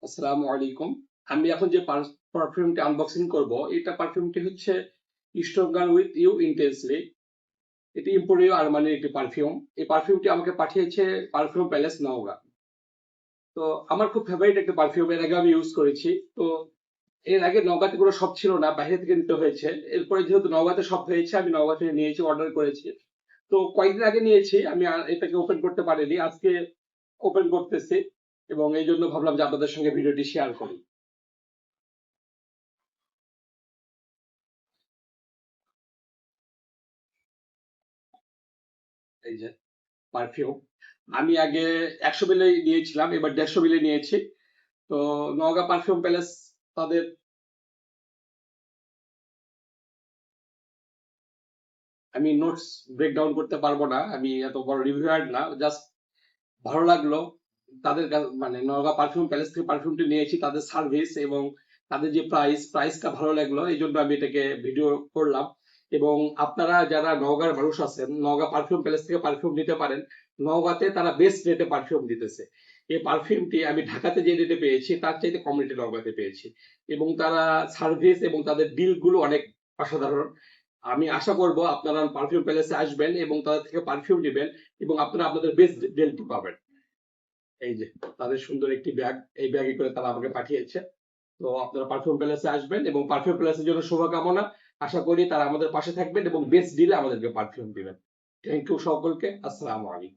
আসসালামু আলাইকুম। আমি এখন যে পারফিউমটি আনবক্সিং করব, এটা পারফিউমটি হচ্ছে স্ট্রঙ্গার উইথ ইউ ইন্টেন্সলি। এটি ইম্পোরিও আরমানির একটি পারফিউম। এই পারফিউমটি আমাকে পাঠিয়েছে পারফিউম প্যালেস নওগাঁ। তো আমার খুব ফেভারিট একটা পারফিউম, এর আগে আমি ইউজ করেছি। তো এর আগে নওগাঁতে কোনো শপ ছিল না, বাইরে থেকে নিতে হয়েছে। এরপরে যেহেতু নওগাঁতে শপ হয়েছে, আমি নওগাঁ থেকে নিয়েছি, অর্ডার করেছি। তো কয়েকদিন আগে নিয়েছি, আমি আর এটাকে ওপেন করতে পারিনি, আজকে ওপেন করতেছি। এবং এই জন্য ভাবলাম যে আপনাদের সঙ্গে ভিডিওটি শেয়ার করি। এই যে পারফিউম, আমি আগে 100 মিলি নিয়েছিলাম, এবার 150 মিলি নিয়েছি। তো নওগাঁ পারফিউম প্যালেস তাদের, আমি নোটস ব্রেকডাউন করতে পারবো না, আমি এত বড় রিভিউয়ার না, জাস্ট ভালো লাগলো তাদের মানে নওগাঁ পারফিউম প্যালেস থেকে পারফিউমটি নিয়েছি, তাদের সার্ভিস এবং তাদের যে প্রাইসটা ভালো লাগলো, এই জন্য আমি এটাকে ভিডিও করলাম। এবং আপনারা যারা নওগাঁর মানুষ আছেন, নওগাঁ পারফিউম প্যালেস থেকে পারফিউম নিতে পারেন। নওগাঁতে তারা বেস্ট রেটে পারফিউম দিতেছে। এই পারফিউমটি আমি ঢাকাতে যে রেটে পেয়েছি তার চাইতে কম রেটে নওগাঁতে পেয়েছি। এবং তারা সার্ভিস এবং তাদের ডিল গুলো অনেক অসাধারণ। আমি আশা করব আপনারা পারফিউম প্যালেসে আসবেন এবং তাদের থেকে পারফিউম নেবেন এবং আপনারা আপনাদের বেস্ট ডিলটি পাবেন। এই যে তাদের সুন্দর একটি ব্যাগ, এই ব্যাগে করে তারা আমাকে পাঠিয়েছে। তো আপনারা পারফিউম প্যালেসে আসবেন এবং পারফিউম প্যালেসের জন্য শুভকামনা। আশা করি তারা আমাদের পাশে থাকবেন এবং বেস্ট ডিলে আমাদেরকে পারফিউম দিবেন। থ্যাংক ইউ সকলকে। আসসালামু আলাইকুম।